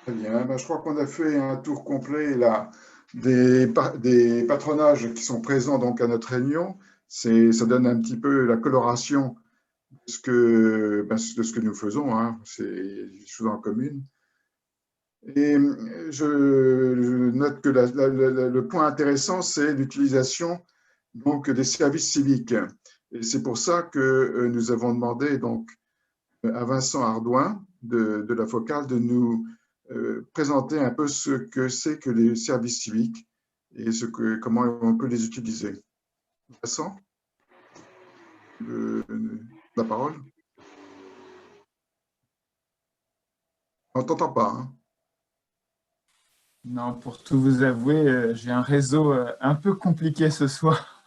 Très bien. Ben, je crois qu'on a fait un tour complet là, des patronages qui sont présents donc à notre réunion. Ça donne un petit peu la coloration de ce que nous faisons, hein. C'est des choses en commune. Et je note que le point intéressant, c'est l'utilisation donc des services civiques. Et c'est pour ça que nous avons demandé donc à Vincent Ardouin de la Focale de nous présenter un peu ce que c'est que les services civiques et comment on peut les utiliser. Vincent, la parole. On ne t'entend pas, hein. Non, pour tout vous avouer, j'ai un réseau un peu compliqué ce soir.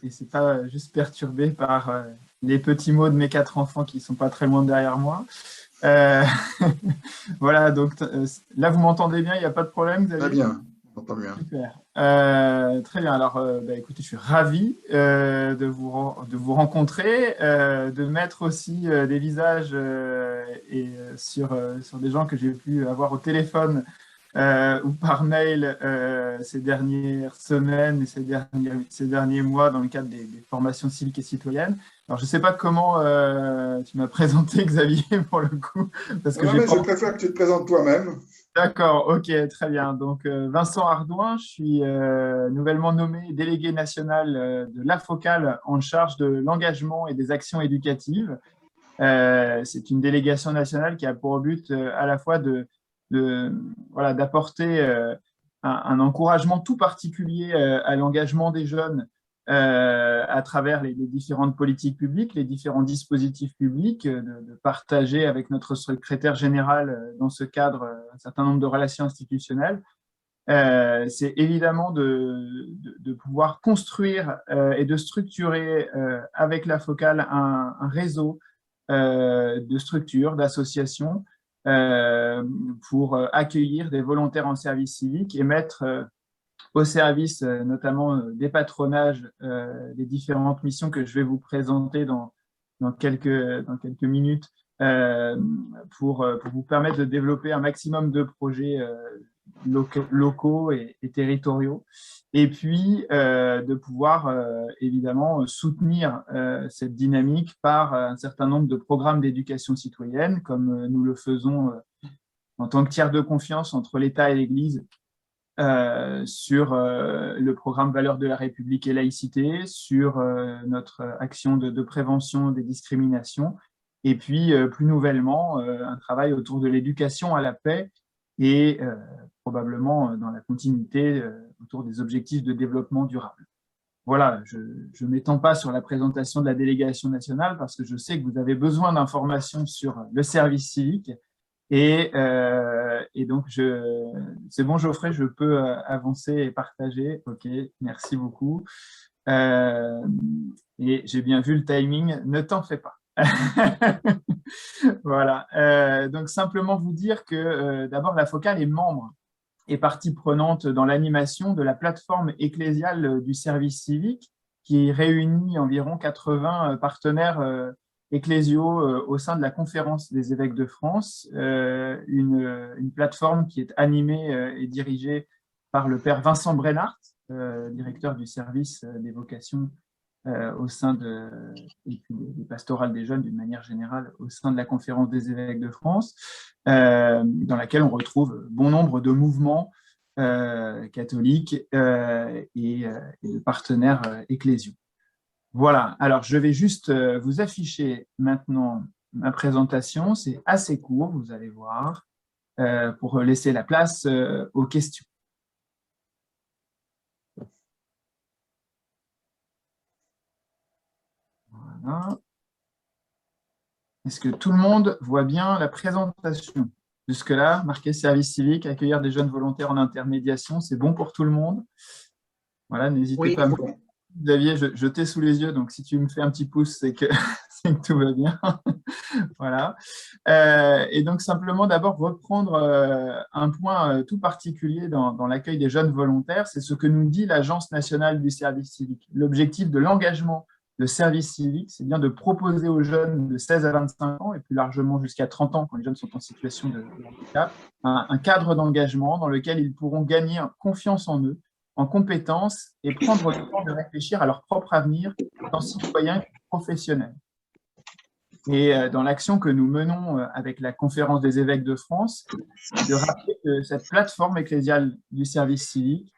Et c'est pas juste perturbé par les petits mots de mes 4 enfants qui sont pas très loin derrière moi. Euh, voilà, donc là, vous m'entendez bien, il n'y a pas de problème, Très Xavier? bien, on entend bien. Super. Très bien. Alors, écoutez, je suis ravi de vous rencontrer, de mettre aussi des visages sur des gens que j'ai pu avoir au téléphone ou par mail ces dernières semaines et ces derniers mois dans le cadre des formations civiques et citoyennes. Alors, je ne sais pas comment tu m'as présenté, Xavier, pour le coup, parce que Non, j'ai mais pas. je préfère que tu te présentes toi-même. D'accord, ok, très bien. Donc, Vincent Ardouin, je suis nouvellement nommé délégué national de la Focale en charge de l'engagement et des actions éducatives. C'est une délégation nationale qui a pour but à la fois voilà, d'apporter un encouragement tout particulier à l'engagement des jeunes à travers les différentes politiques publiques, les différents dispositifs publics, de partager avec notre secrétaire général dans ce cadre un certain nombre de relations institutionnelles. C'est évidemment de pouvoir construire et de structurer avec la Focale un réseau de structures, d'associations pour accueillir des volontaires en service civique et mettre au service notamment des patronages, des différentes missions que je vais vous présenter dans quelques minutes euh, pour vous permettre de développer un maximum de projets locaux et territoriaux. Et puis de pouvoir évidemment soutenir cette dynamique par un certain nombre de programmes d'éducation citoyenne, comme nous le faisons en tant que tiers de confiance entre l'État et l'Église sur le programme Valeurs de la République et laïcité, sur notre action de prévention des discriminations, et puis plus nouvellement, un travail autour de l'éducation à la paix et probablement dans la continuité autour des objectifs de développement durable. Voilà, je ne m'étends pas sur la présentation de la délégation nationale parce que je sais que vous avez besoin d'informations sur le service civique. Et donc, c'est bon, Geoffrey, je peux avancer et partager. OK, merci beaucoup. Euh, et j'ai bien vu le timing, ne t'en fais pas. Voilà. Donc, simplement vous dire que d'abord, la Focale est membre et partie prenante dans l'animation de la plateforme ecclésiale du service civique qui réunit environ 80 partenaires ecclésiaux au sein de la Conférence des évêques de France, une plateforme qui est animée et dirigée par le père Vincent Brennart, directeur du service des vocations au sein et puis des pastorales des jeunes d'une manière générale au sein de la Conférence des évêques de France, dans laquelle on retrouve bon nombre de mouvements catholiques et de partenaires ecclésiaux. Voilà, alors je vais juste vous afficher maintenant ma présentation. C'est assez court, vous allez voir, pour laisser la place aux questions. Voilà. Est-ce que tout le monde voit bien la présentation? Jusque-là, marqué service civique, accueillir des jeunes volontaires en intermédiation, c'est bon pour tout le monde? Voilà, n'hésitez Oui, pas à me... bon. Xavier, je t'ai sous les yeux, donc si tu me fais un petit pouce, c'est que, c'est que tout va bien. Voilà. Et donc, simplement, d'abord, reprendre un point tout particulier dans l'accueil des jeunes volontaires, c'est ce que nous dit l'Agence nationale du service civique. L'objectif de l'engagement de service civique, c'est bien de proposer aux jeunes de 16 à 25 ans, et plus largement jusqu'à 30 ans, quand les jeunes sont en situation de handicap, un cadre d'engagement dans lequel ils pourront gagner confiance en eux, en compétences, et prendre le temps de réfléchir à leur propre avenir tant citoyens que professionnels. Et dans l'action que nous menons avec la Conférence des évêques de France, de rappeler que cette plateforme ecclésiale du service civique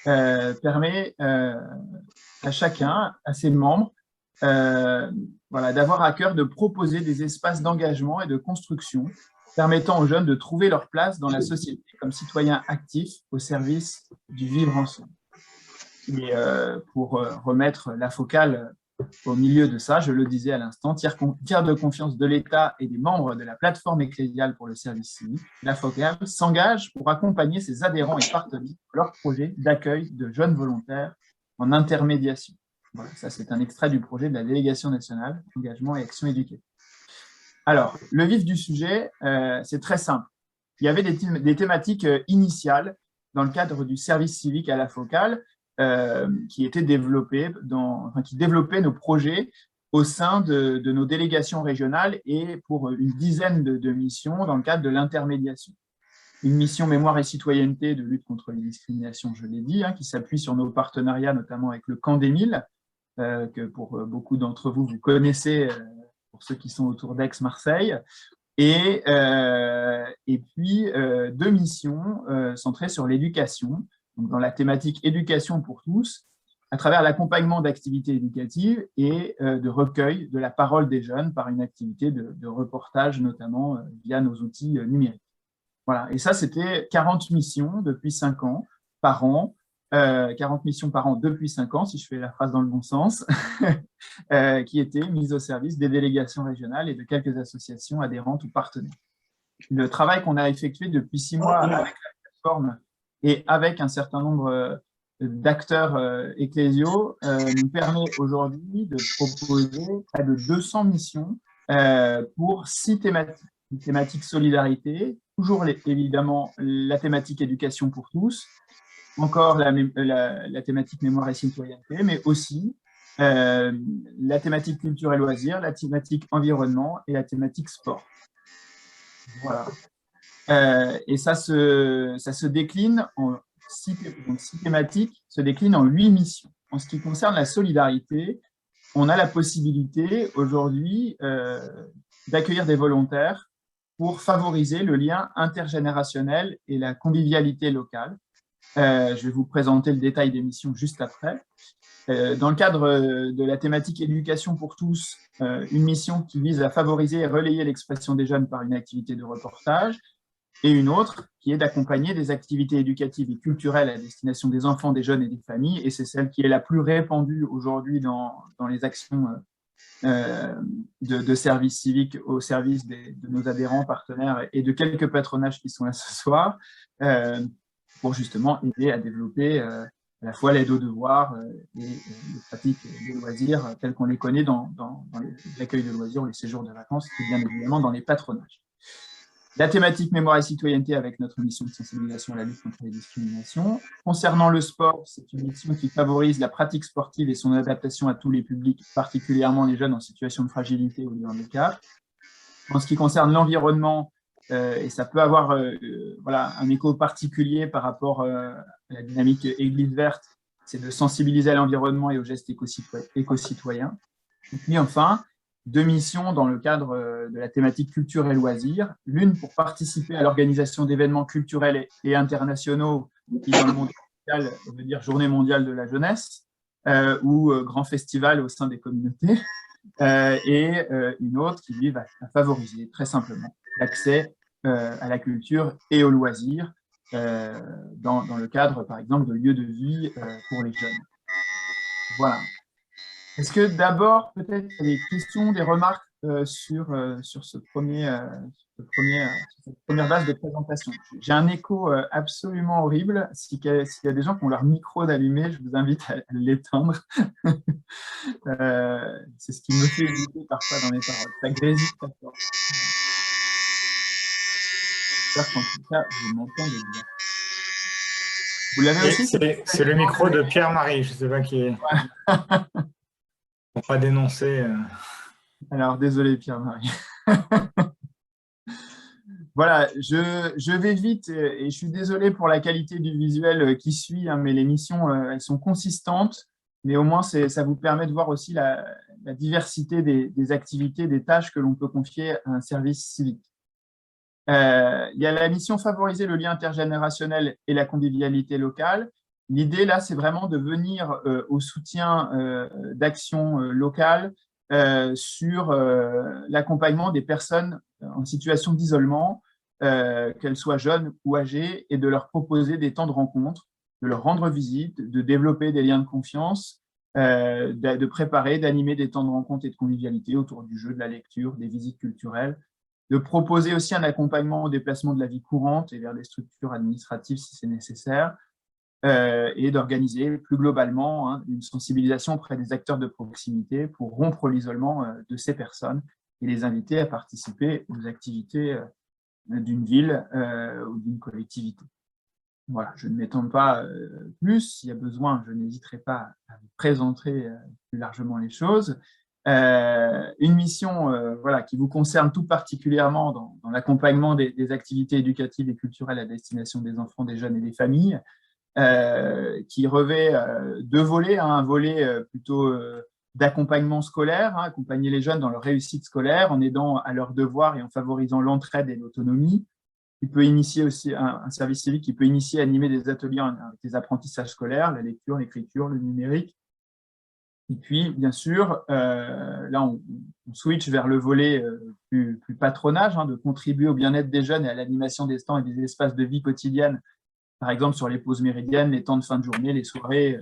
permet à chacun, à ses membres, d'avoir à cœur de proposer des espaces d'engagement et de construction permettant aux jeunes de trouver leur place dans la société comme citoyens actifs au service du vivre ensemble. Et pour remettre la focale au milieu de ça, je le disais à l'instant, tiers de confiance de l'État et des membres de la plateforme ecclésiale pour le service civique, la focale s'engage pour accompagner ses adhérents et partenaires dans leur projet d'accueil de jeunes volontaires en intermédiation. Voilà, ça c'est un extrait du projet de la délégation nationale, engagement et action éducative. Alors, le vif du sujet, c'est très simple. Il y avait des thématiques initiales dans le cadre du service civique à la focale, qui développaient nos projets au sein de nos délégations régionales et pour une dizaine de missions dans le cadre de l'intermédiation. Une mission mémoire et citoyenneté de lutte contre les discriminations, je l'ai dit, qui s'appuie sur nos partenariats, notamment avec le Camp des Milles, que pour beaucoup d'entre vous, vous connaissez, pour ceux qui sont autour d'Aix-Marseille. Et puis, 2 missions centrées sur l'éducation, dans la thématique éducation pour tous, à travers l'accompagnement d'activités éducatives et de recueil de la parole des jeunes par une activité de reportage, notamment via nos outils numériques. Voilà. Et ça, c'était 40 missions depuis 5 ans par an, 40 missions par an depuis 5 ans, si je fais la phrase dans le bon sens, qui étaient mises au service des délégations régionales et de quelques associations adhérentes ou partenaires. Le travail qu'on a effectué depuis 6 mois avec la plateforme et avec un certain nombre d'acteurs ecclésiaux nous permet aujourd'hui de proposer près de 200 missions pour 6 thématiques. Une thématique solidarité, toujours évidemment la thématique éducation pour tous, encore la thématique mémoire et citoyenneté, mais aussi la thématique culture et loisirs, la thématique environnement et la thématique sport. Voilà. Et ça se décline en 6 thématiques, se décline en 8 missions. En ce qui concerne la solidarité, on a la possibilité aujourd'hui d'accueillir des volontaires pour favoriser le lien intergénérationnel et la convivialité locale. Je vais vous présenter le détail des missions juste après. Dans le cadre de la thématique éducation pour tous, une mission qui vise à favoriser et relayer l'expression des jeunes par une activité de reportage, et une autre qui est d'accompagner des activités éducatives et culturelles à destination des enfants, des jeunes et des familles, et c'est celle qui est la plus répandue aujourd'hui dans les actions de service civique au service de nos adhérents, partenaires et de quelques patronages qui sont là ce soir, pour justement aider à développer à la fois l'aide aux devoirs et les pratiques de loisirs telles qu'on les connaît dans l'accueil de loisirs ou les séjours de vacances, et bien évidemment dans les patronages. La thématique mémoire et citoyenneté avec notre mission de sensibilisation à la lutte contre les discriminations. Concernant le sport, c'est une mission qui favorise la pratique sportive et son adaptation à tous les publics, particulièrement les jeunes en situation de fragilité ou de handicap. En ce qui concerne l'environnement, et ça peut avoir un écho particulier par rapport à la dynamique Église verte, c'est de sensibiliser à l'environnement et aux gestes éco-citoyens. Et puis enfin, 2 missions dans le cadre de la thématique culture et loisirs. L'une pour participer à l'organisation d'événements culturels et internationaux qui, dans le monde mondial, veut dire Journée mondiale de la jeunesse ou grand festival au sein des communautés. Et une autre qui vise à favoriser très simplement l'accès à la culture et aux loisirs dans le cadre, par exemple, de lieux de vie pour les jeunes. Voilà. Est-ce que d'abord, peut-être, il y a des questions, des remarques sur cette première base de présentation? J'ai un écho absolument horrible. S'il y a des gens qui ont leur micro d'allumé, je vous invite à l'éteindre. C'est ce qui me fait hésiter parfois dans mes paroles. Ça grésille très fort. J'espère qu'en tout cas, vous m'entendez bien. Vous l'avez aussi? C'est le micro de Pierre-Marie, je ne sais pas qui est. Pour pas dénoncer. Alors, désolé Pierre-Marie. Voilà, je vais vite et je suis désolé pour la qualité du visuel qui suit, hein, mais les missions, elles sont consistantes, mais au moins ça vous permet de voir aussi la diversité des activités, des tâches que l'on peut confier à un service civique. Il y a la mission favoriser le lien intergénérationnel et la convivialité locale. L'idée, là, c'est vraiment de venir au soutien d'actions locales sur l'accompagnement des personnes en situation d'isolement, qu'elles soient jeunes ou âgées, et de leur proposer des temps de rencontre, de leur rendre visite, de développer des liens de confiance, de préparer, d'animer des temps de rencontre et de convivialité autour du jeu, de la lecture, des visites culturelles, de proposer aussi un accompagnement au déplacement de la vie courante et vers des structures administratives si c'est nécessaire, et d'organiser plus globalement une sensibilisation auprès des acteurs de proximité pour rompre l'isolement de ces personnes et les inviter à participer aux activités d'une ville ou d'une collectivité. Voilà, je ne m'étends pas plus. S'il y a besoin, je n'hésiterai pas à vous présenter plus largement les choses. Une mission voilà, qui vous concerne tout particulièrement dans l'accompagnement des activités éducatives et culturelles à destination des enfants, des jeunes et des familles, qui revêt deux volets, hein, un volet plutôt d'accompagnement scolaire, hein, accompagner les jeunes dans leur réussite scolaire en aidant à leurs devoirs et en favorisant l'entraide et l'autonomie. Il peut initier aussi un service civique qui peut initier, animer des ateliers avec des apprentissages scolaires, la lecture, l'écriture, le numérique. Et puis, bien sûr, là, on switch vers le volet plus patronage, hein, de contribuer au bien-être des jeunes et à l'animation des temps et des espaces de vie quotidienne, par exemple sur les pauses méridiennes, les temps de fin de journée, les soirées,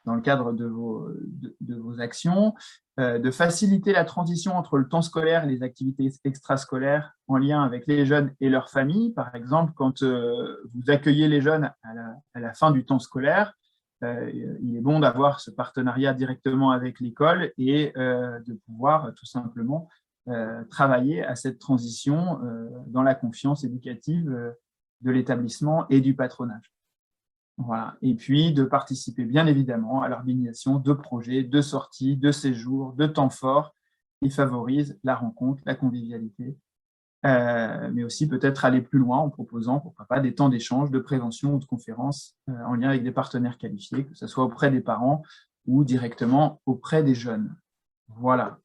dans le cadre de vos actions, de faciliter la transition entre le temps scolaire et les activités extrascolaires en lien avec les jeunes et leurs familles. Par exemple, quand vous accueillez les jeunes à la fin du temps scolaire, il est bon d'avoir ce partenariat directement avec l'école et de pouvoir tout simplement travailler à cette transition dans la confiance éducative de l'établissement et du patronage. Voilà. Et puis de participer bien évidemment à l'organisation de projets, de sorties, de séjours, de temps forts qui favorisent la rencontre, la convivialité, mais aussi peut-être aller plus loin en proposant, pourquoi pas, des temps d'échange, de prévention ou de conférences en lien avec des partenaires qualifiés, que ce soit auprès des parents ou directement auprès des jeunes. Voilà.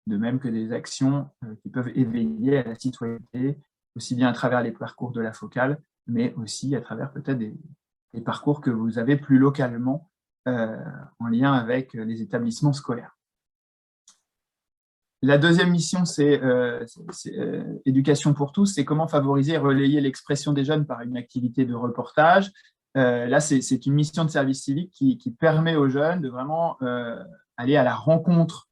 De même que des actions qui peuvent éveiller à la citoyenneté, aussi bien à travers les parcours de la focale, mais aussi à travers peut-être des parcours que vous avez plus localement en lien avec les établissements scolaires. La deuxième mission, c'est éducation pour tous, c'est comment favoriser et relayer l'expression des jeunes par une activité de reportage. Là, c'est une mission de service civique qui permet aux jeunes de vraiment aller à la rencontre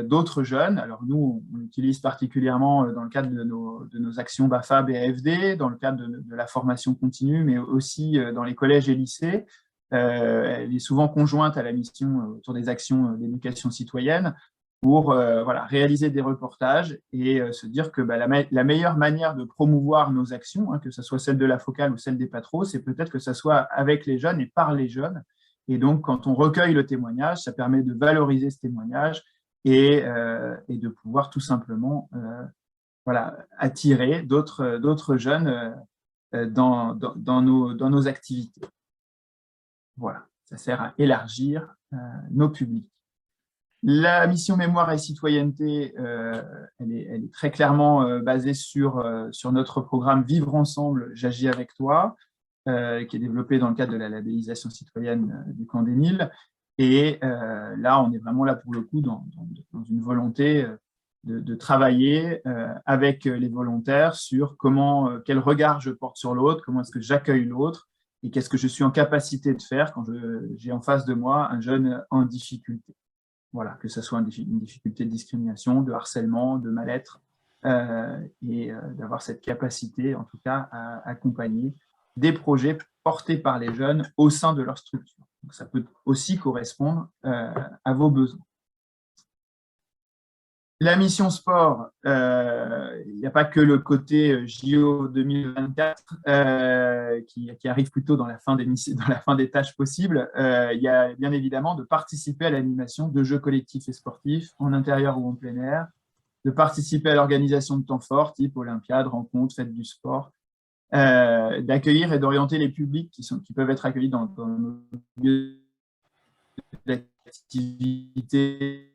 d'autres jeunes. Alors nous, on l'utilise particulièrement dans le cadre de nos actions BAFAB et AFD, dans le cadre de la formation continue, mais aussi dans les collèges et lycées. Elle est souvent conjointe à la mission autour des actions d'éducation citoyenne pour voilà, réaliser des reportages et se dire que la meilleure manière de promouvoir nos actions, hein, que ce soit celle de la focale ou celle des patros, c'est peut-être que ce soit avec les jeunes et par les jeunes. Et donc, quand on recueille le témoignage, ça permet de valoriser ce témoignage et de pouvoir tout simplement voilà, attirer d'autres jeunes dans nos activités. Voilà, ça sert à élargir nos publics. La mission mémoire et citoyenneté, elle est très clairement basée sur notre programme Vivre ensemble, j'agis avec toi, qui est développé dans le cadre de la labellisation citoyenne du Camp des Nils. Et là, on est vraiment là pour le coup dans une volonté de travailler avec les volontaires sur quel regard je porte sur l'autre, comment est-ce que j'accueille l'autre et qu'est-ce que je suis en capacité de faire quand j'ai en face de moi un jeune en difficulté. Voilà, que ce soit une difficulté de discrimination, de harcèlement, de mal-être, et d'avoir cette capacité, en tout cas, à accompagner des projets portés par les jeunes au sein de leur structure. Donc, ça peut aussi correspondre à vos besoins. La mission sport, il n'y a pas que le côté JO 2024 qui arrive plutôt dans la fin dans la fin des tâches possibles. Il y a bien évidemment de participer à l'animation de jeux collectifs et sportifs en intérieur ou en plein air, de participer à l'organisation de temps forts, type Olympiades, rencontres, fêtes du sport, d'accueillir et d'orienter les publics qui peuvent être accueillis dans nos lieux d'activité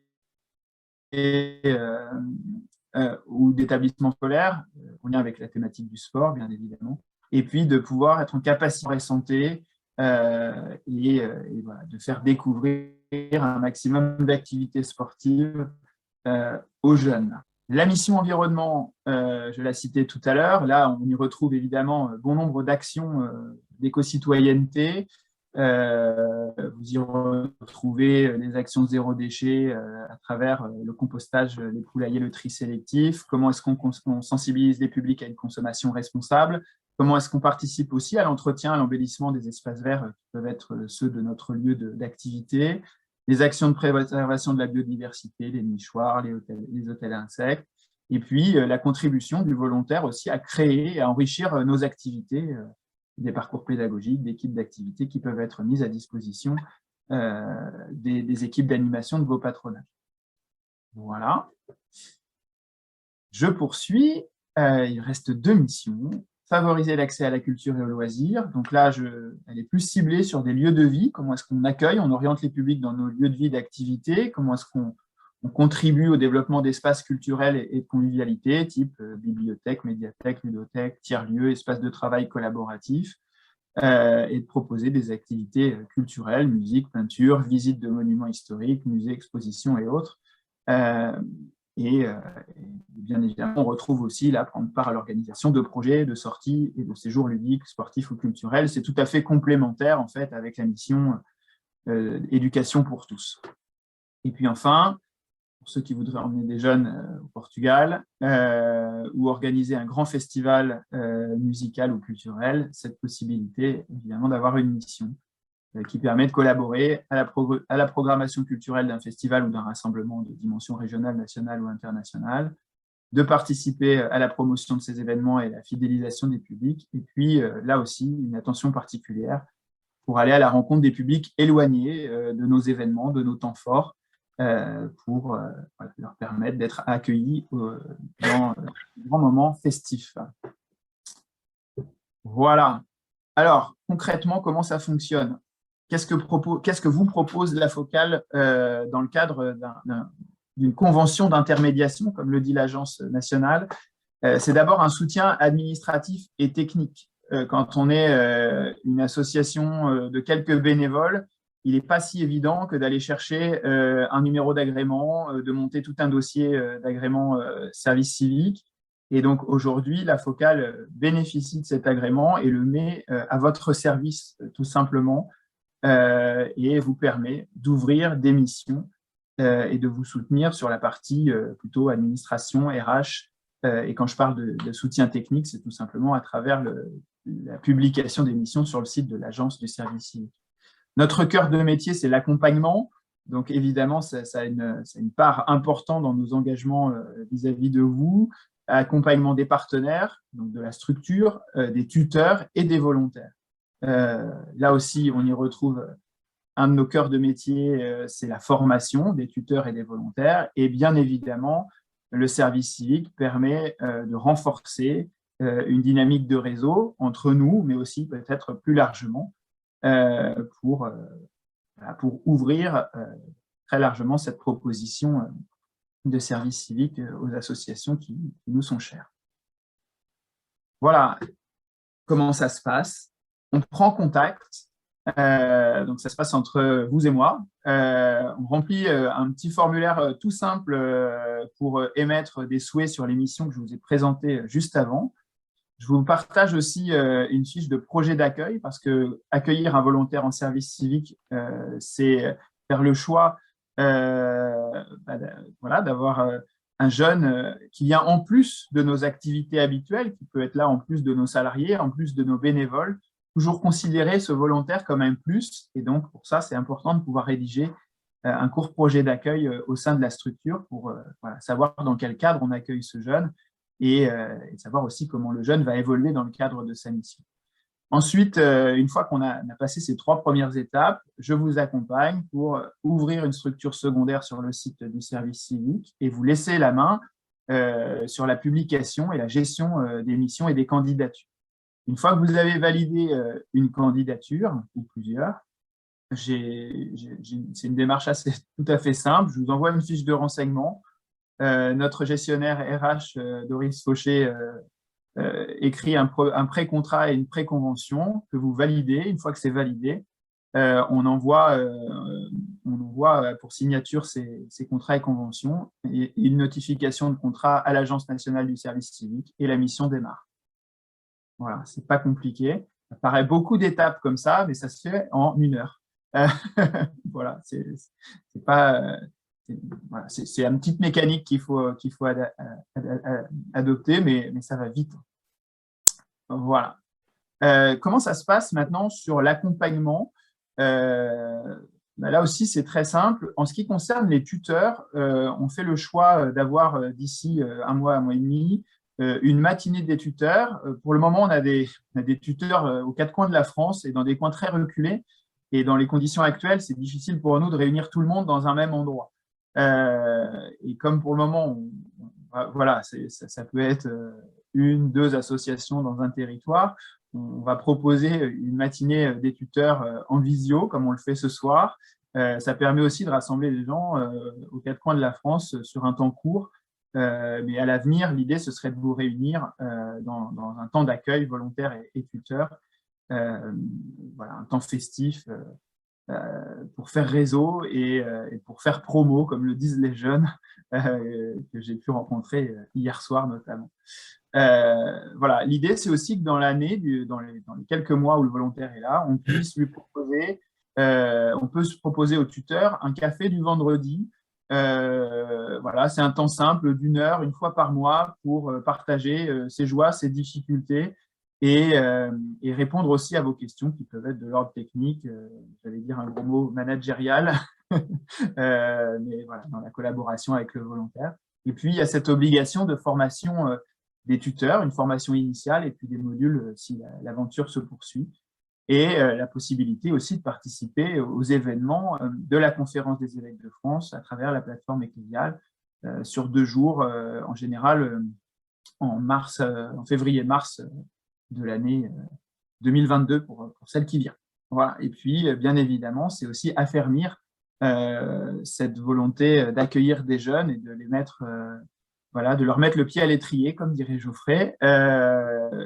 ou d'établissements scolaires, en lien avec la thématique du sport, bien évidemment, et puis de pouvoir être en capacité de santé et voilà, de faire découvrir un maximum d'activités sportives aux jeunes. La mission environnement, je l'ai citée tout à l'heure, là on y retrouve évidemment bon nombre d'actions d'éco-citoyenneté. Vous y retrouvez les actions zéro déchet à travers le compostage, les poulaillers, le tri sélectif. Comment est-ce qu'on sensibilise les publics à une consommation responsable? Comment est-ce qu'on participe aussi à l'entretien, à l'embellissement des espaces verts qui peuvent être ceux de notre lieu d'activité? Les actions de préservation de la biodiversité, les nichoirs, les hôtels à insectes. Et puis la contribution du volontaire aussi à créer et à enrichir nos activités, des parcours pédagogiques, d'équipes d'activités qui peuvent être mises à disposition des équipes d'animation de vos patronages. Voilà. Je poursuis. Il reste 2 missions. Favoriser l'accès à la culture et aux loisirs. Donc là, elle est plus ciblée sur des lieux de vie. Comment est-ce qu'on accueille, on oriente les publics dans nos lieux de vie d'activité? Comment est-ce qu'on contribue au développement d'espaces culturels et de convivialité, type bibliothèque, médiathèque, ludothèque, tiers-lieux, espaces de travail collaboratifs, et de proposer des activités culturelles, musique, peinture, visite de monuments historiques, musées, expositions et autres. Et bien évidemment, on retrouve aussi là prendre part à l'organisation de projets, de sorties et de séjours ludiques, sportifs ou culturels. C'est tout à fait complémentaire en fait avec la mission éducation pour tous. Et puis enfin, pour ceux qui voudraient emmener des jeunes au Portugal ou organiser un grand festival musical ou culturel, cette possibilité évidemment d'avoir une mission qui permet de collaborer à la programmation culturelle d'un festival ou d'un rassemblement de dimension régionale, nationale ou internationale, de participer à la promotion de ces événements et la fidélisation des publics, et puis là aussi, une attention particulière pour aller à la rencontre des publics éloignés de nos événements, de nos temps forts, pour leur permettre d'être accueillis dans de grands moments festifs. Voilà. Alors, concrètement, comment ça fonctionne? Qu'est-ce que vous propose la Focale dans le cadre d'une convention d'intermédiation, comme le dit l'Agence nationale? C'est d'abord un soutien administratif et technique. Quand on est une association de quelques bénévoles, il n'est pas si évident que d'aller chercher un numéro d'agrément, de monter tout un dossier d'agrément service civique. Et donc aujourd'hui, la Focale bénéficie de cet agrément et le met à votre service tout simplement, et vous permet d'ouvrir des missions et de vous soutenir sur la partie plutôt administration, RH. Et quand je parle de soutien technique, c'est tout simplement à travers la publication des missions sur le site de l'Agence du service civique. Notre cœur de métier, c'est l'accompagnement. Donc évidemment, ça a une part importante dans nos engagements vis-à-vis de vous. Accompagnement des partenaires, donc de la structure, des tuteurs et des volontaires. Là aussi, on y retrouve un de nos cœurs de métier, c'est la formation des tuteurs et des volontaires. Et bien évidemment, le service civique permet de renforcer une dynamique de réseau entre nous, mais aussi peut-être plus largement pour ouvrir très largement cette proposition de service civique aux associations qui nous sont chères. Voilà comment ça se passe. On prend contact, donc ça se passe entre vous et moi. On remplit un petit formulaire tout simple pour émettre des souhaits sur les missions que je vous ai présentées juste avant. Je vous partage aussi une fiche de projet d'accueil parce que accueillir un volontaire en service civique, c'est faire le choix voilà, d'avoir un jeune qui vient en plus de nos activités habituelles, qui peut être là en plus de nos salariés, en plus de nos bénévoles, toujours considérer ce volontaire comme un plus. Et donc, pour ça, c'est important de pouvoir rédiger un court projet d'accueil au sein de la structure pour voilà, savoir dans quel cadre on accueille ce jeune et savoir aussi comment le jeune va évoluer dans le cadre de sa mission. Ensuite, une fois qu'on a passé ces 3 premières étapes, je vous accompagne pour ouvrir une structure secondaire sur le site du service civique et vous laisser la main sur la publication et la gestion des missions et des candidatures. Une fois que vous avez validé une candidature ou plusieurs, c'est une démarche tout à fait simple. Je vous envoie une fiche de renseignement. Notre gestionnaire RH, Doris Fauché, écrit un pré-contrat et une pré-convention que vous validez. Une fois que c'est validé, on envoie pour signature ces contrats et conventions et une notification de contrat à l'Agence nationale du service civique et la mission démarre. Voilà, c'est pas compliqué. Ça paraît beaucoup d'étapes comme ça, mais ça se fait en 1 heure. Voilà, c'est pas… Voilà, c'est une petite mécanique qu'il faut adopter, mais ça va vite. Voilà. Comment ça se passe maintenant sur l'accompagnement? Là aussi, c'est très simple. En ce qui concerne les tuteurs, on fait le choix d'avoir d'ici 1 mois, 1 mois et demi, une matinée des tuteurs. Pour le moment, on a des tuteurs aux 4 coins de la France et dans des coins très reculés. Et dans les conditions actuelles, c'est difficile pour nous de réunir tout le monde dans un même endroit. Et comme pour le moment, voilà, ça peut être 1, 2 associations dans un territoire, on va proposer une matinée des tuteurs en visio, comme on le fait ce soir. Ça permet aussi de rassembler les gens aux 4 coins de la France sur un temps court. Mais à l'avenir, l'idée, ce serait de vous réunir dans un temps d'accueil volontaire et tuteur, voilà, un temps festif pour faire réseau et pour faire promo, comme le disent les jeunes, que j'ai pu rencontrer hier soir notamment. Voilà, l'idée, c'est aussi que dans l'année, dans les quelques mois où le volontaire est là, on puisse lui proposer, on peut se proposer au tuteur un café du vendredi. Voilà, c'est un temps simple d'1 heure, 1 fois par mois, pour partager ses joies, ses difficultés et répondre aussi à vos questions qui peuvent être de l'ordre technique, j'allais dire un gros mot managérial, mais voilà, dans la collaboration avec le volontaire. Et puis, il y a cette obligation de formation des tuteurs, une formation initiale et puis des modules si l'aventure se poursuit. Et la possibilité aussi de participer aux événements de la Conférence des évêques de France à travers la plateforme ecclésiale sur 2 jours, en général en février-mars de l'année 2022 pour celle qui vient. Voilà. Et puis, bien évidemment, c'est aussi affermir cette volonté d'accueillir des jeunes et de les mettre… voilà, de leur mettre le pied à l'étrier, comme dirait Geoffrey,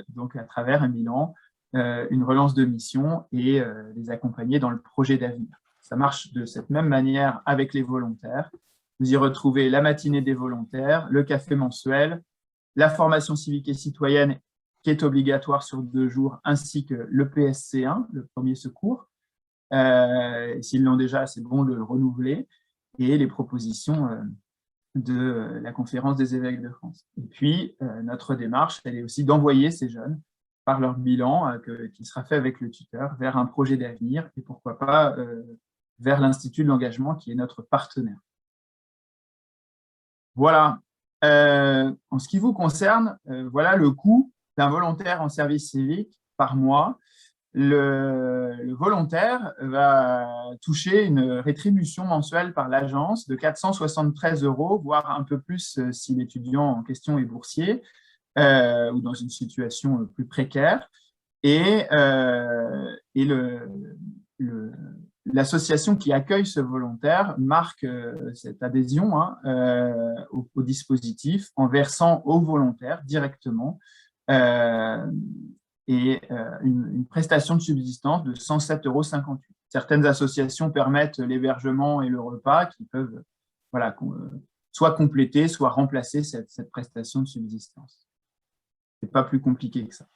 donc à travers un bilan, une relance de mission et les accompagner dans le projet d'avenir. Ça marche de cette même manière avec les volontaires. Vous y retrouvez la matinée des volontaires, le café mensuel, la formation civique et citoyenne qui est obligatoire sur 2 jours, ainsi que le PSC1, le premier secours. S'ils l'ont déjà, c'est bon de le renouveler, et les propositions de la Conférence des évêques de France. Et puis, notre démarche, elle est aussi d'envoyer ces jeunes par leur bilan qui sera fait avec le tuteur vers un projet d'avenir et pourquoi pas vers l'Institut de l'engagement qui est notre partenaire. Voilà. En ce qui vous concerne, voilà le coût d'un volontaire en service civique par mois. Le volontaire va toucher une rétribution mensuelle par l'agence de 473 €, voire un peu plus si l'étudiant en question est boursier ou dans une situation plus précaire. Et l'association qui accueille ce volontaire marque cette adhésion au dispositif en versant au volontaire directement une prestation de subsistance de 107,58 €. Certaines associations permettent l'hébergement et le repas qui peuvent voilà, soit compléter, soit remplacer cette prestation de subsistance. Ce n'est pas plus compliqué que ça.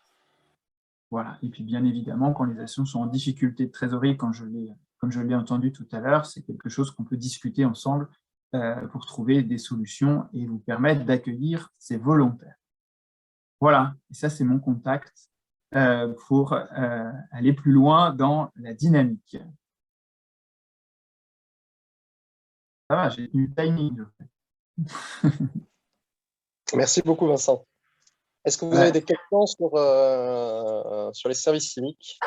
Voilà. Et puis, bien évidemment, quand les associations sont en difficulté de trésorerie, comme je l'ai entendu tout à l'heure, c'est quelque chose qu'on peut discuter ensemble pour trouver des solutions et vous permettre d'accueillir ces volontaires. Voilà. Et ça, c'est mon contact pour aller plus loin dans la dynamique. Ça va, j'ai tenu le timing. Merci beaucoup, Vincent. Est-ce que vous avez des questions sur les services civiques,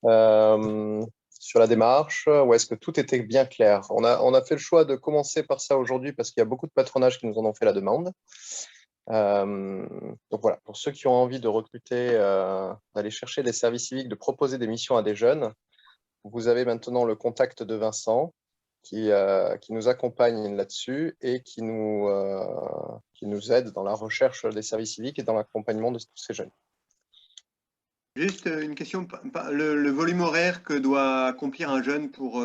sur la démarche, ou est-ce que tout était bien clair? On a fait le choix de commencer par ça aujourd'hui parce qu'il y a beaucoup de patronages qui nous en ont fait la demande. Donc voilà, pour ceux qui ont envie de recruter, d'aller chercher des services civiques, de proposer des missions à des jeunes, vous avez maintenant le contact de Vincent qui nous accompagne là-dessus et qui nous aide dans la recherche des services civiques et dans l'accompagnement de tous ces jeunes. Juste une question, le volume horaire que doit accomplir un jeune pour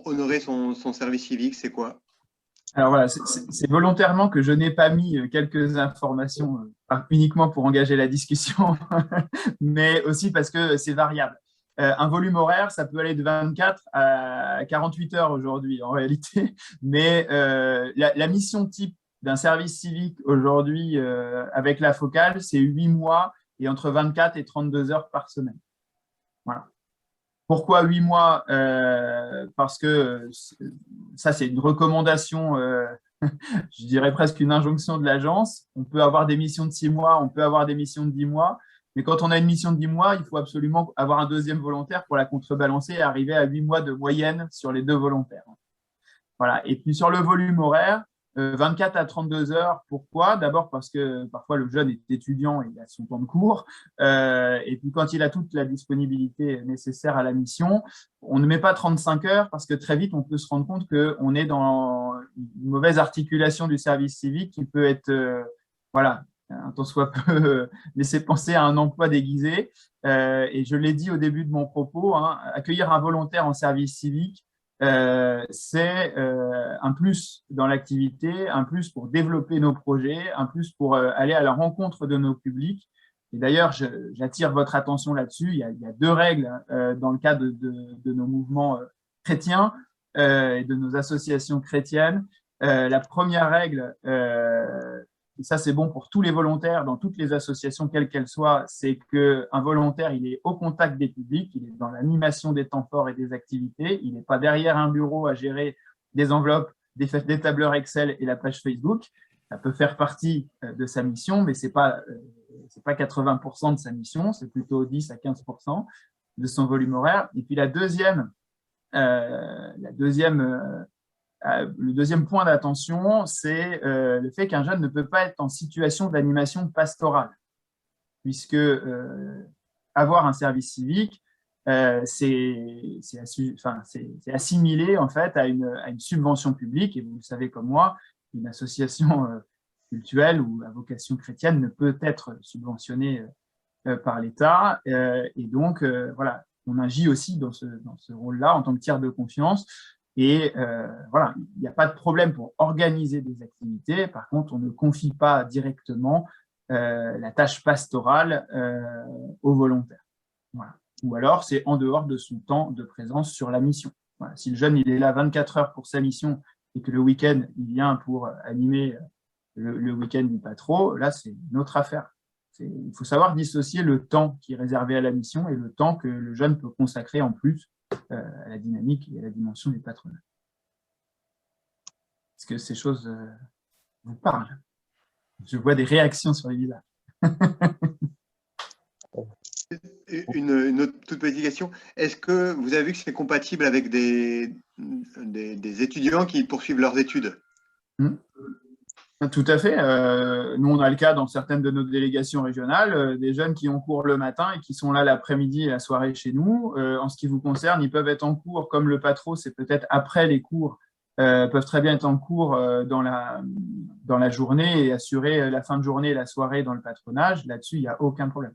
honorer son service civique, c'est quoi? Alors voilà, c'est volontairement que je n'ai pas mis quelques informations uniquement pour engager la discussion, mais aussi parce que c'est variable. Un volume horaire, ça peut aller de 24 à 48 heures aujourd'hui en réalité, mais la mission type d'un service civique aujourd'hui avec la focale, c'est 8 mois et entre 24 et 32 heures par semaine. Voilà. Pourquoi 8 mois? Parce que ça, c'est une recommandation, je dirais presque une injonction de l'agence. On peut avoir des missions de 6 mois, on peut avoir des missions de 10 mois. Mais quand on a une mission de 10 mois, il faut absolument avoir un deuxième volontaire pour la contrebalancer et arriver à 8 mois de moyenne sur les 2 volontaires. Voilà. Et puis sur le volume horaire, 24 à 32 heures, pourquoi? D'abord parce que parfois le jeune est étudiant et il a son temps de cours. Et puis quand il a toute la disponibilité nécessaire à la mission, on ne met pas 35 heures parce que très vite on peut se rendre compte qu'on est dans une mauvaise articulation du service civique qui peut être, voilà, un tant soit peu laisser penser à un emploi déguisé. Et je l'ai dit au début de mon propos, hein, accueillir un volontaire en service civique, c'est un plus dans l'activité, un plus pour développer nos projets, un plus pour aller à la rencontre de nos publics. Et d'ailleurs, j'attire votre attention là-dessus. Il y a 2 règles dans le cadre de nos mouvements chrétiens et de nos associations chrétiennes. La première règle, et ça c'est bon pour tous les volontaires dans toutes les associations, quelles qu'elles soient, c'est qu'un volontaire, il est au contact des publics, il est dans l'animation des temps forts et des activités, il n'est pas derrière un bureau à gérer des enveloppes, des tableurs Excel et la page Facebook. Ça peut faire partie de sa mission, mais c'est pas 80% de sa mission, c'est plutôt 10 à 15% de son volume horaire. Et puis le deuxième point d'attention, c'est le fait qu'un jeune ne peut pas être en situation d'animation pastorale, puisque avoir un service civique, c'est assimilé en fait à une subvention publique, et vous le savez comme moi, une association cultuelle ou à vocation chrétienne ne peut être subventionnée par l'État, et donc voilà, on agit aussi dans ce rôle-là en tant que tiers de confiance. Et voilà, il n'y a pas de problème pour organiser des activités. Par contre, on ne confie pas directement la tâche pastorale aux volontaires. Voilà. Ou alors, c'est en dehors de son temps de présence sur la mission. Voilà. Si le jeune il est là 24 heures pour sa mission et que le week-end, il vient pour animer le week-end du patron, là, c'est une autre affaire. Il faut savoir dissocier le temps qui est réservé à la mission et le temps que le jeune peut consacrer en plus à la dynamique et à la dimension du patronat. Est-ce que ces choses vous parlent? Je vois des réactions sur les visages. Une autre toute petite question. Est-ce que vous avez vu que c'est compatible avec des étudiants qui poursuivent leurs études? Tout à fait. Nous, on a le cas dans certaines de nos délégations régionales, des jeunes qui ont cours le matin et qui sont là l'après-midi et la soirée chez nous. En ce qui vous concerne, ils peuvent être en cours, comme le patro, c'est peut-être après les cours, peuvent très bien être en cours dans la journée et assurer la fin de journée et la soirée dans le patronage. Là-dessus, il n'y a aucun problème.